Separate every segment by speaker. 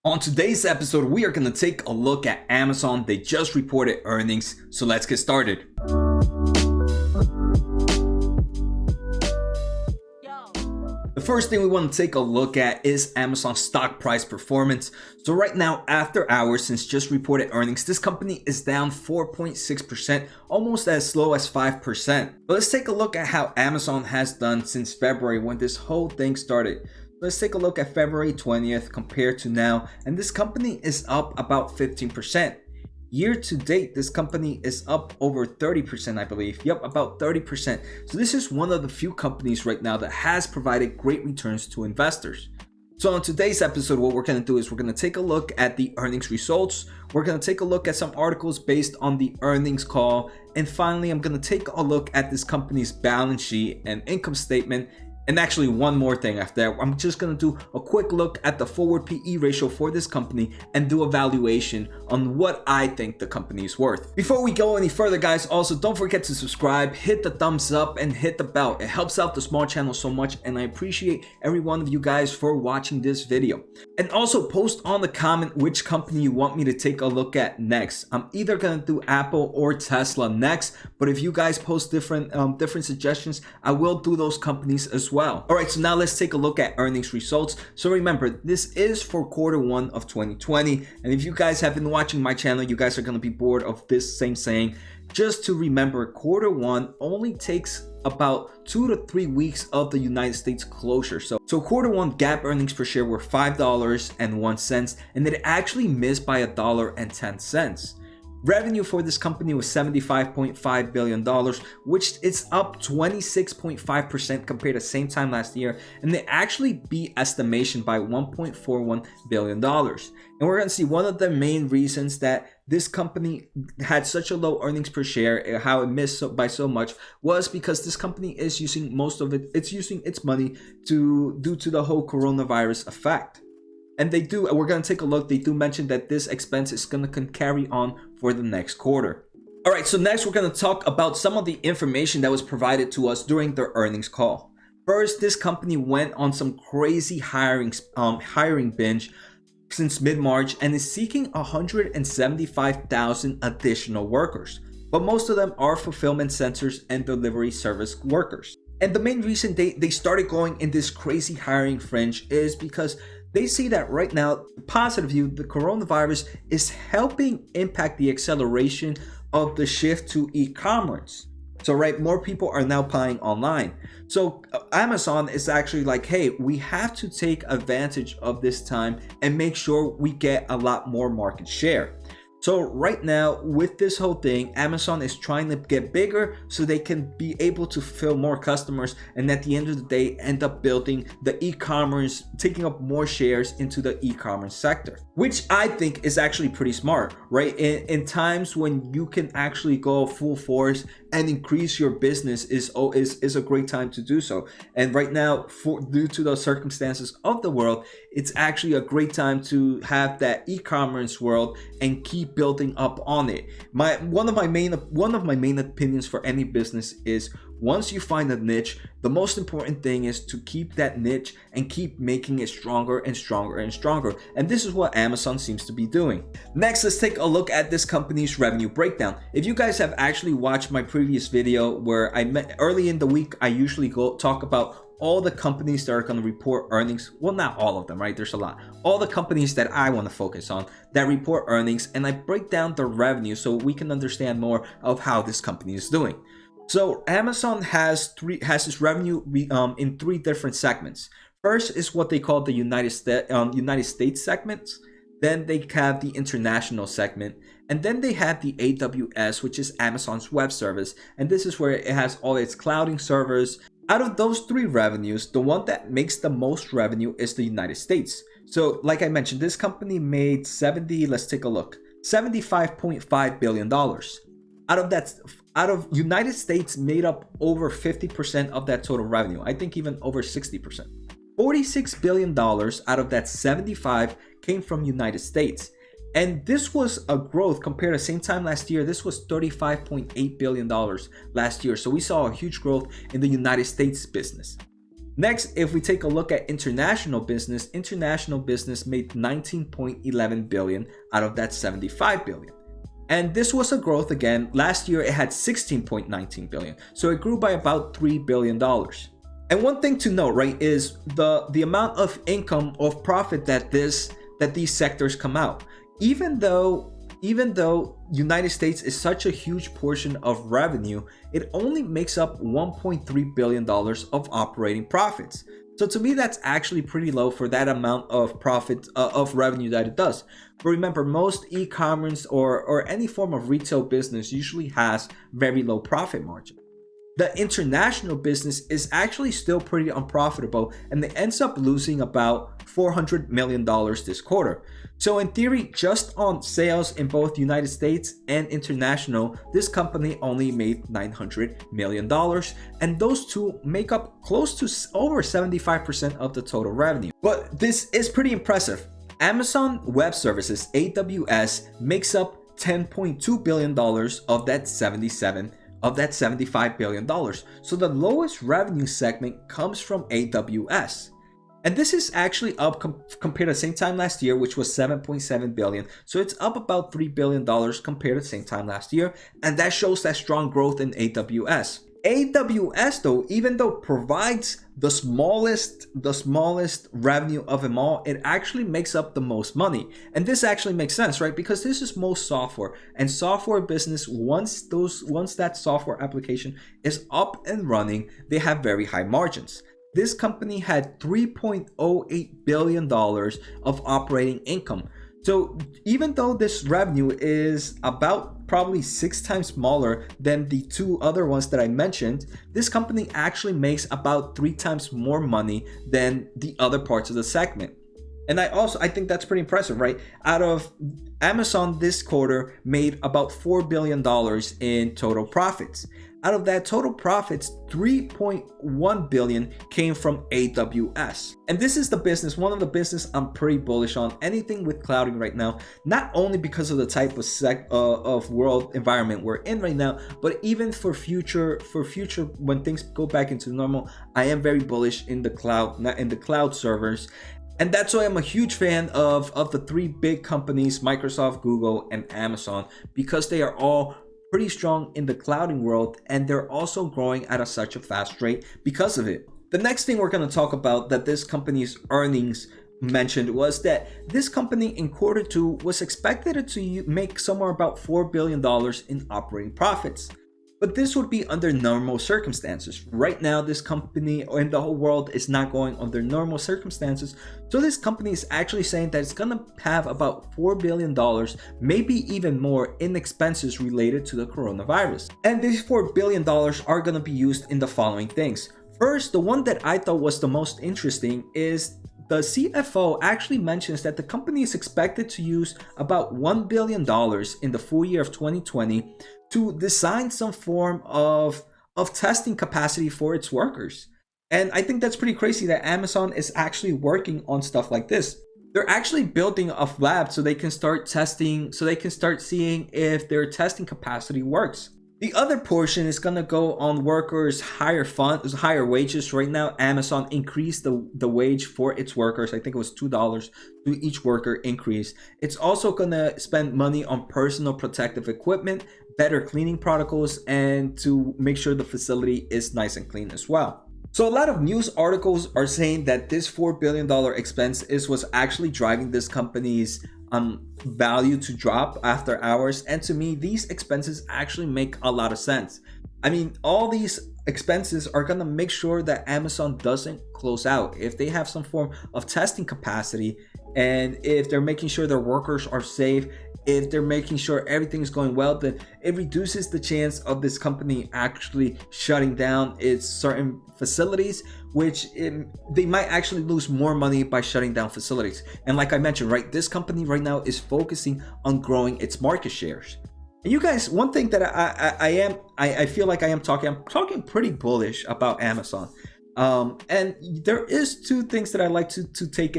Speaker 1: On today's episode, we are going to take a look at Amazon. They just reported earnings, so let's get started. The first thing we want to take a look at is Amazon's stock price performance. So right now, after hours, since just reported earnings, this company is down 4.6%, almost as low as 5%. But let's take a look at how Amazon has done since February when this whole thing started. Let's take a look at February 20th compared to now, and this company is up about 15%. Year to date, this company is up over 30%, I believe. Yep, about 30%. So this is one of the few companies right now that has provided great returns to investors. So on today's episode, what we're going to do is we're going to take a look at the earnings results. We're going to take a look at some articles based on the earnings call. And finally, I'm going to take a look at this company's balance sheet and income statement. And actually one more thing after that, I'm just going to do a quick look at the forward PE ratio for this company and do a valuation on what I think the company is worth. Before we go any further, guys, also don't forget to subscribe, hit the thumbs up and hit the bell. It helps out the small channel so much, and I appreciate every one of you guys for watching this video. And also post on the comment which company you want me to take a look at next. I'm either going to do Apple or Tesla next, but if you guys post different suggestions, I will do those companies as well. All right, so now let's take a look at earnings results. So remember, this is for quarter 1 of 2020. And if you guys have been watching my channel, you guys are going to be bored of this same saying. Just to remember, quarter 1 only takes about 2 to 3 weeks of the United States closure. So quarter 1 GAAP earnings per share were $5.01, and it actually missed by $1.10. Revenue for this company was $75.5 billion, which is up 26.5% compared to the same time last year, and they actually beat estimation by $1.41 billion. And we're going to see one of the main reasons that this company had such a low earnings per share, how it missed by so much, was because this company is using it's using its money due to the whole coronavirus effect. And we're going to take a look, they do mention that this expense is going to carry on for the next quarter. All right, so next we're going to talk about some of the information that was provided to us during their earnings call. First, this company went on some crazy hiring binge since mid-March and is seeking 175,000 additional workers. But most of them are fulfillment centers and delivery service workers. And the main reason they started going in this crazy hiring fringe is because they see that right now, the positive view, the coronavirus is helping impact the acceleration of the shift to e-commerce. So more people are now buying online. So Amazon is actually like, hey, we have to take advantage of this time and make sure we get a lot more market share. So right now, with this whole thing, Amazon is trying to get bigger so they can be able to fulfill more customers, and at the end of the day, end up building the e-commerce, taking up more shares into the e-commerce sector, which I think is actually pretty smart, right? In times when you can actually go full force and increase your business is a great time to do so. And right now, due to the circumstances of the world, it's actually a great time to have that e-commerce world and keep building up on it. One of my main opinions for any business is, once you find a niche, the most important thing is to keep that niche and keep making it stronger and stronger and stronger. And this is what Amazon seems to be doing. Next, let's take a look at this company's revenue breakdown. If you guys have actually watched my previous video where early in the week, I usually talk about all the companies that are going to report earnings. Well, not all of them, right? There's a lot. All the companies that I want to focus on that report earnings, and I break down the revenue so we can understand more of how this company is doing. So Amazon has its revenue in 3 different segments. First is what they call the United States segments. Then they have the international segment, and then they have the AWS, which is Amazon's web service, and this is where it has all its clouding servers. Out of those 3 revenues, the one that makes the most revenue is the United States. So like I mentioned, this company made $75.5 billion. Out of United States made up over 50% of that total revenue. I think even over 60%. $46 billion out of that 75 came from United States. And this was a growth compared to the same time last year. This was $35.8 billion last year. So we saw a huge growth in the United States business. Next, if we take a look at international business made 19.11 billion out of that 75 billion. And this was a growth again. Last year it had 16.19 billion. So it grew by about $3 billion. And one thing to note, right, is the amount of income of profit that these sectors come out. Even though United States is such a huge portion of revenue, it only makes up $1.3 billion of operating profits. So to me, that's actually pretty low for that amount of profit of revenue that it does. But remember, most e-commerce or any form of retail business usually has very low profit margin. The international business is actually still pretty unprofitable, and it ends up losing about $400 million this quarter. So in theory, just on sales in both United States and international, this company only made $900 million, and those two make up close to over 75% of the total revenue. But this is pretty impressive. Amazon Web Services, AWS, makes up $10.2 billion of that $75 billion. So the lowest revenue segment comes from AWS. And this is actually up compared to the same time last year, which was $7.7 billion. So it's up about $3 billion compared to the same time last year. And that shows that strong growth in AWS. AWS, though, even though provides the smallest revenue of them all, it actually makes up the most money. And this actually makes sense, right? Because this is most software, and software business, once that software application is up and running, they have very high margins. This company had $3.08 billion of operating income. So even though this revenue is about probably 6 times smaller than the two other ones that I mentioned, this company actually makes about 3 times more money than the other parts of the segment. And I think that's pretty impressive, right? Out of Amazon this quarter made about $4 billion in total profits. Out of that total profits, 3.1 billion came from AWS. And this is one of the business I'm pretty bullish on. Anything with clouding right now, not only because of the type of world environment we're in right now, but even for future when things go back into normal, I am very bullish in the cloud servers. And that's why I'm a huge fan of the 3 big companies, Microsoft, Google, and Amazon, because they are all pretty strong in the clouding world, and they're also growing at such a fast rate because of it. The next thing we're going to talk about that this company's earnings mentioned was that this company in quarter 2 was expected to make somewhere about $4 billion in operating profits. But this would be under normal circumstances. Right now, this company and the whole world is not going under normal circumstances. So this company is actually saying that it's going to have about $4 billion, maybe even more, in expenses related to the coronavirus. And these $4 billion are going to be used in the following things. First, the one that I thought was the most interesting is the CFO actually mentions that the company is expected to use about $1 billion in the full year of 2020 to design some form of testing capacity for its workers. And I think that's pretty crazy that Amazon is actually working on stuff like this. They're actually building a lab so they can start testing, so they can start seeing if their testing capacity works. The other portion is going to go on workers' higher wages. Right now, Amazon increased the wage for its workers. I think it was $2 to each worker increase. It's also going to spend money on personal protective equipment, better cleaning protocols, and to make sure the facility is nice and clean as well. So a lot of news articles are saying that this $4 billion expense was actually driving this company's value to drop after hours. And to me, these expenses actually make a lot of sense. I mean, all these expenses are going to make sure that Amazon doesn't close out. If they have some form of testing capacity, and if they're making sure their workers are safe, if they're making sure everything is going well, then it reduces the chance of this company actually shutting down its certain facilities, they might actually lose more money by shutting down facilities. And like I mentioned, right, this company right now is focusing on growing its market shares. And you guys, one thing that I feel like I'm talking pretty bullish about Amazon. And there is 2 things that I like to take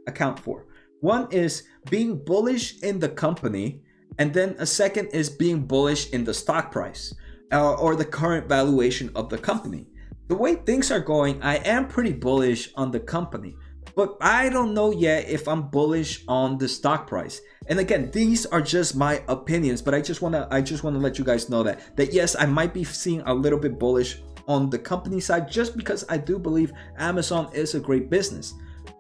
Speaker 1: account for. One is being bullish in the company, and then a second is being bullish in the stock price or the current valuation of the company. The way things are going, I am pretty bullish on the company, but I don't know yet if I'm bullish on the stock price. And again, these are just my opinions, but I just want to let you guys know that yes, I might be seeing a little bit bullish on the company side, just because I do believe Amazon is a great business.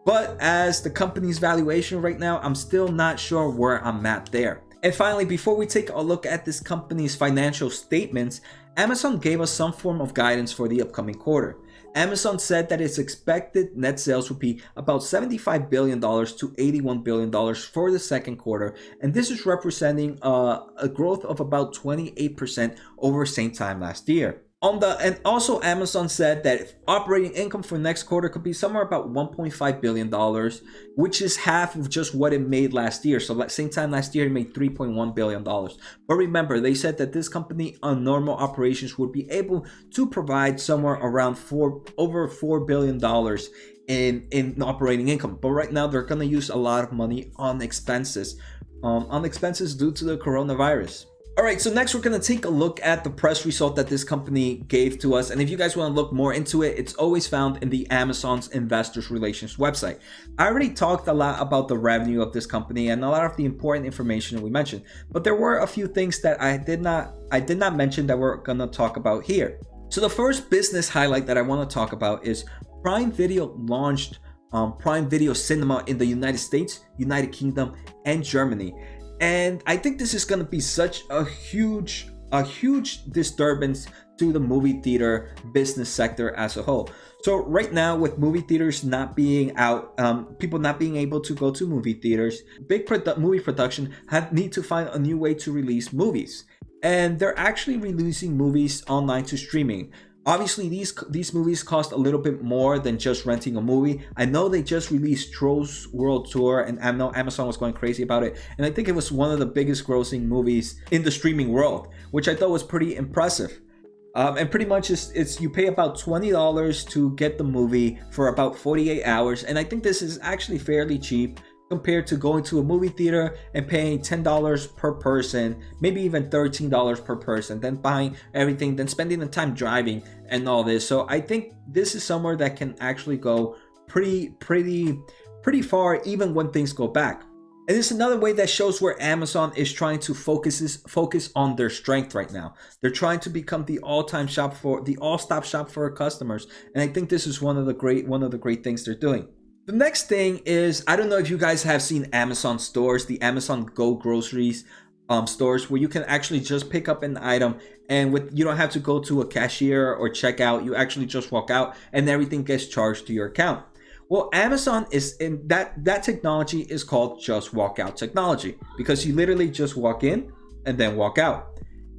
Speaker 1: But as the company's valuation right now, I'm still not sure where I'm at there. And finally, before we take a look at this company's financial statements, Amazon gave us some form of guidance for the upcoming quarter. Amazon said that its expected net sales would be about $75 billion to $81 billion for the second quarter, and this is representing a growth of about 28% over same time last year. And also Amazon said that operating income for next quarter could be somewhere about $1.5 billion, which is half of just what it made last year. So same time last year, it made $3.1 billion. But remember, they said that this company on normal operations would be able to provide somewhere around over $4 billion in operating income. But right now, they're going to use a lot of money on expenses due to the coronavirus. All right, so next we're going to take a look at the press result that this company gave to us. And if you guys want to look more into it, it's always found in the Amazon's Investors Relations website. I already talked a lot about the revenue of this company and a lot of the important information that we mentioned, but there were a few things that I did not mention that we're going to talk about here. So the first business highlight that I want to talk about is Prime Video launched Prime Video Cinema in the United States, United Kingdom, and Germany. And I think this is going to be such a huge disturbance to the movie theater business sector as a whole. So right now, with movie theaters not being out, people not being able to go to movie theaters, movie production need to find a new way to release movies. And they're actually releasing movies online to streaming. Obviously, these movies cost a little bit more than just renting a movie. I know they just released Trolls World Tour, and I know Amazon was going crazy about it. And I think it was one of the biggest grossing movies in the streaming world, which I thought was pretty impressive. And pretty much it's you pay about $20 to get the movie for about 48 hours. And I think this is actually fairly cheap compared to going to a movie theater and paying $10 per person, maybe even $13 per person, then buying everything, then spending the time driving and all this. So I think this is somewhere that can actually go pretty far, even when things go back. And it's another way that shows where Amazon is trying to focus on their strength right now. They're trying to become the all-stop shop for customers, and I think this is one of the great things they're doing. The next thing is, I don't know if you guys have seen Amazon stores, the Amazon Go groceries stores, where you can actually just pick up an item and you don't have to go to a cashier or check out. You actually just walk out and everything gets charged to your account. Well, Amazon is in that technology is called just walk out technology, because you literally just walk in and then walk out.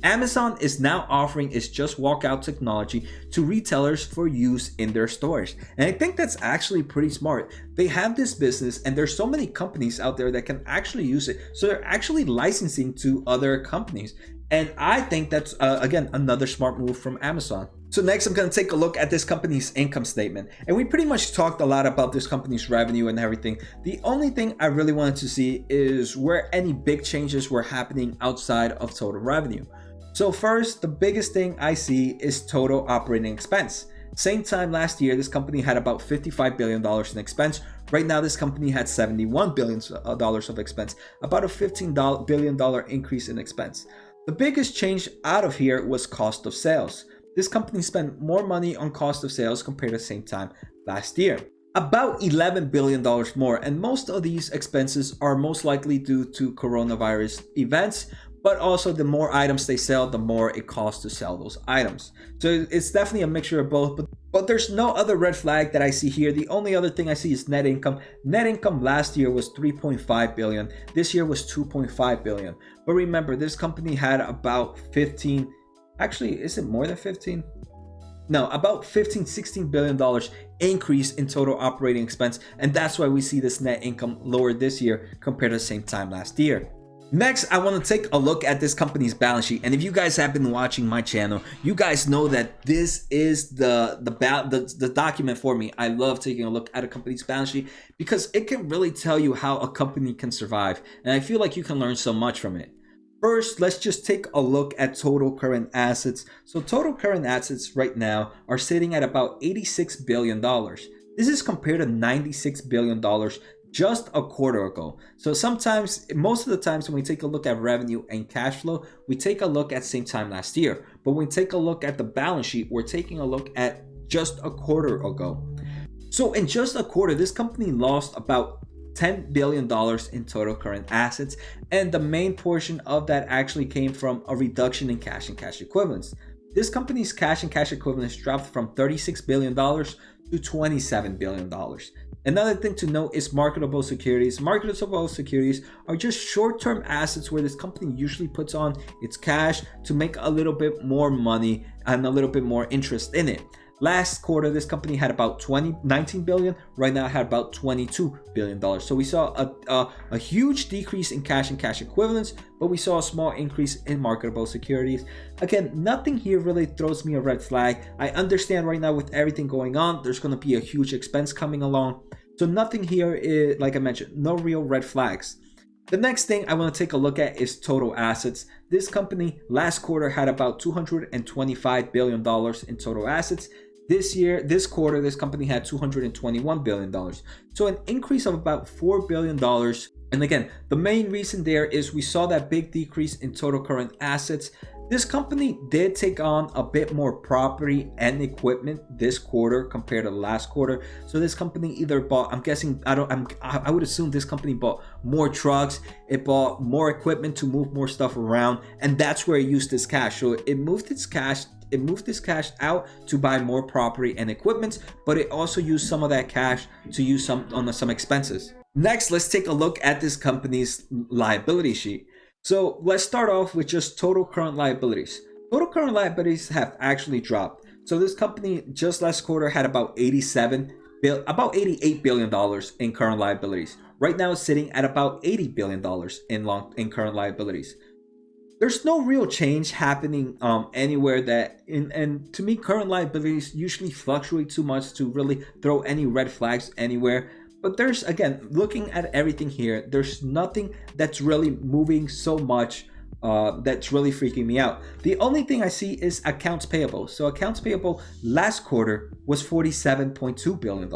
Speaker 1: Amazon is now offering its just walk out technology to retailers for use in their stores. And I think that's actually pretty smart. They have this business and there's so many companies out there that can actually use it. So they're actually licensing to other companies. And I think that's, again, another smart move from Amazon. So next, I'm going to take a look at this company's income statement. And we pretty much talked a lot about this company's revenue and everything. The only thing I really wanted to see is where any big changes were happening outside of total revenue. So first, the biggest thing I see is total operating expense. Same time last year, this company had about $55 billion in expense. Right now, this company had $71 billion of expense, about a $15 billion increase in expense. The biggest change out of here was cost of sales. This company spent more money on cost of sales compared to the same time last year. About $11 billion more, and most of these expenses are most likely due to coronavirus events, but also the more items they sell, the more it costs to sell those items. So it's definitely a mixture of both, but there's no other red flag that I see here. The only other thing I see is net income. Net income last year was $3.5 billion. This year was $2.5 billion. But remember, this company had about 15, actually, is it more than 15? No, about $16 billion increase in total operating expense. And that's why we see this net income lower this year compared to the same time last year. Next, I want to take a look at this company's balance sheet. And if you guys have been watching my channel, you guys know that this is the document for me. I love taking a look at a company's balance sheet because it can really tell you how a company can survive. And I feel like you can learn so much from it. First, let's just take a look at total current assets. So total current assets right now are sitting at about $86 billion. This is compared to $96 billion just a quarter ago. So most of the times when we take a look at revenue and cash flow, we take a look at same time last year. But when we take a look at the balance sheet, we're taking a look at just a quarter ago. So in just a quarter, this company lost about $10 billion in total current assets, and the main portion of that actually came from a reduction in cash and cash equivalents. This company's cash and cash equivalents dropped from $36 billion to $27 billion. Another thing to note is marketable securities. Marketable securities are just short-term assets where this company usually puts on its cash to make a little bit more money and a little bit more interest in it. Last quarter, this company had about 19 billion. Right now, it had about $22 billion. So we saw a huge decrease in cash and cash equivalents, but we saw a small increase in marketable securities. Again, nothing here really throws me a red flag. I understand right now with everything going on, there's going to be a huge expense coming along. So nothing here is, like I mentioned, no real red flags. The next thing I want to take a look at is total assets. This company last quarter had about $225 billion in total assets. This quarter, this company had $221 billion. So an increase of about $4 billion. And again, the main reason there is we saw that big decrease in total current assets. This company did take on a bit more property and equipment this quarter compared to last quarter. So this company either bought, I would assume this company bought more trucks, it bought more equipment to move more stuff around, and that's where it used this cash. So it moved this cash out to buy more property and equipment, but it also used some of that cash to use on some expenses. Next, let's take a look at this company's liability sheet. So let's start off with just total current liabilities. Total current liabilities have actually dropped. So this company just last quarter had about $88 billion in current liabilities. Right now it's sitting at about $80 billion in current liabilities. There's no real change happening anywhere and to me, current liabilities usually fluctuate too much to really throw any red flags anywhere. But there's, again, looking at everything here, there's nothing that's really moving so much that's really freaking me out. The only thing I see is accounts payable. So accounts payable last quarter was $47.2 billion.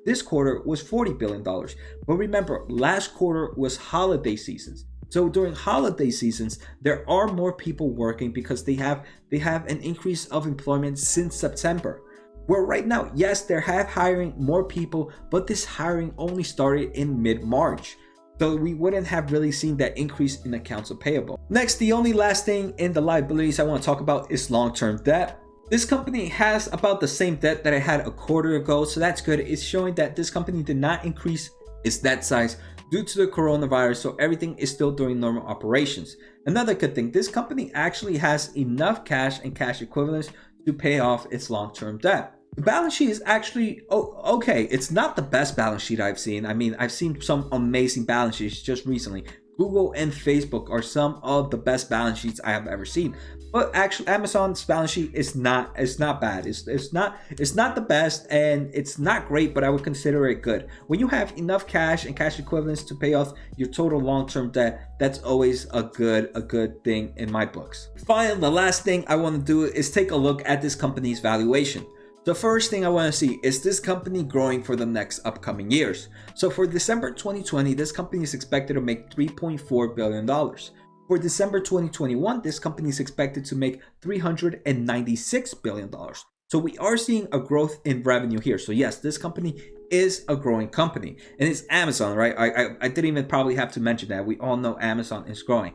Speaker 1: This quarter was $40 billion. But remember, last quarter was holiday seasons. So during holiday seasons, there are more people working because they have an increase of employment since September. Where right now, yes, they're hiring more people, but this hiring only started in mid-March. So we wouldn't have really seen that increase in accounts payable. Next, the only last thing in the liabilities I want to talk about is long-term debt. This company has about the same debt that it had a quarter ago, so that's good. It's showing that this company did not increase its debt size due to the coronavirus, so everything is still doing normal operations. Another good thing, this company actually has enough cash and cash equivalents to pay off its long-term debt. The balance sheet is actually okay. It's not the best balance sheet I've seen. I mean, I've seen some amazing balance sheets just recently. Google and Facebook are some of the best balance sheets I have ever seen. But actually, Amazon's balance sheet is not bad. It's not the best and it's not great, but I would consider it good. When you have enough cash and cash equivalents to pay off your total long-term debt, that's always a good thing in my books. Finally, the last thing I want to do is take a look at this company's valuation. The first thing I want to see is this company growing for the next upcoming years. So for December 2020, this company is expected to make $3.4 billion. For December 2021, this company is expected to make $396 billion. So we are seeing a growth in revenue here. So yes, this company is a growing company, and it's Amazon, right? I didn't even probably have to mention that. We all know Amazon is growing.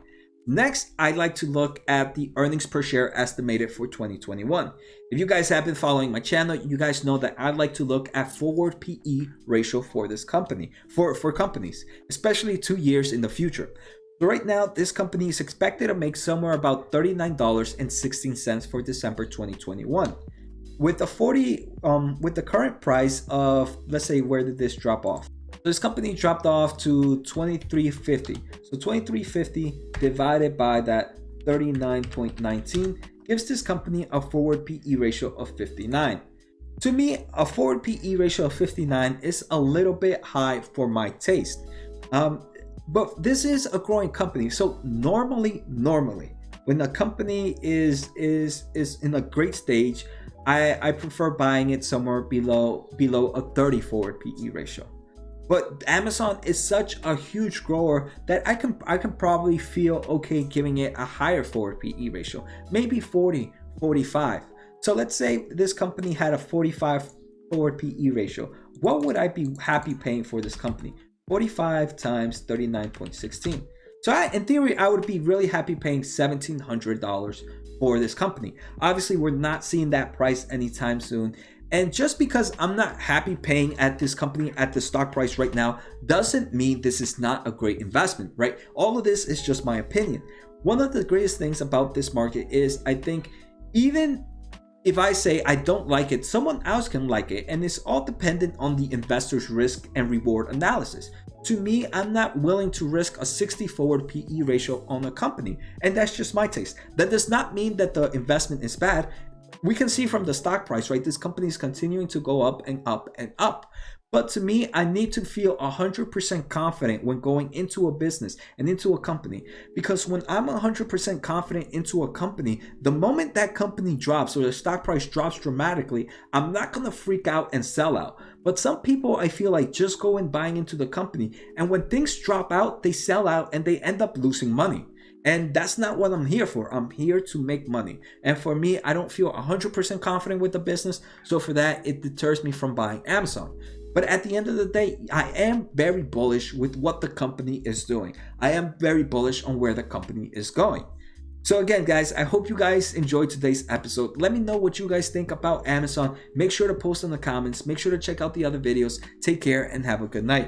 Speaker 1: Next, I'd like to look at the earnings per share estimated for 2021. If you guys have been following my channel, you guys know that I'd like to look at forward PE ratio for this company, for companies, especially 2 years in the future. So right now, this company is expected to make somewhere about $39.16 for December 2021. With the current price of, let's say, where did this drop off? This company dropped off to $23.50. So $23.50 divided by that 39.19 gives this company a forward PE ratio of 59. To me, a forward PE ratio of 59 is a little bit high for my taste. But this is a growing company. So normally, when a company is in a great stage, I prefer buying it somewhere below a 30 forward PE ratio. But Amazon is such a huge grower that I can probably feel okay giving it a higher forward PE ratio, maybe 40, 45. So let's say this company had a 45 forward PE ratio. What would I be happy paying for this company? 45 times 39.16. So in theory, I would be really happy paying $1,700 for this company. Obviously, we're not seeing that price anytime soon. And just because I'm not happy paying at this company at the stock price right now doesn't mean this is not a great investment, right? All of this is just my opinion. One of the greatest things about this market is I think even if I say I don't like it, someone else can like it, and it's all dependent on the investor's risk and reward analysis. To me, I'm not willing to risk a 60 forward PE ratio on a company, and that's just my taste. That does not mean that the investment is bad. We can see from the stock price, right? This company is continuing to go up and up and up. But to me, I need to feel 100% confident when going into a business and into a company. Because when I'm 100% confident into a company, the moment that company drops or the stock price drops dramatically, I'm not going to freak out and sell out. But some people, I feel like, just go in buying into the company. And when things drop out, they sell out and they end up losing money. And that's not what I'm here for. I'm here to make money. And for me, I don't feel 100% confident with the business. So for that, it deters me from buying Amazon. But at the end of the day, I am very bullish with what the company is doing. I am very bullish on where the company is going. So again, guys, I hope you guys enjoyed today's episode. Let me know what you guys think about Amazon. Make sure to post in the comments. Make sure to check out the other videos. Take care and have a good night.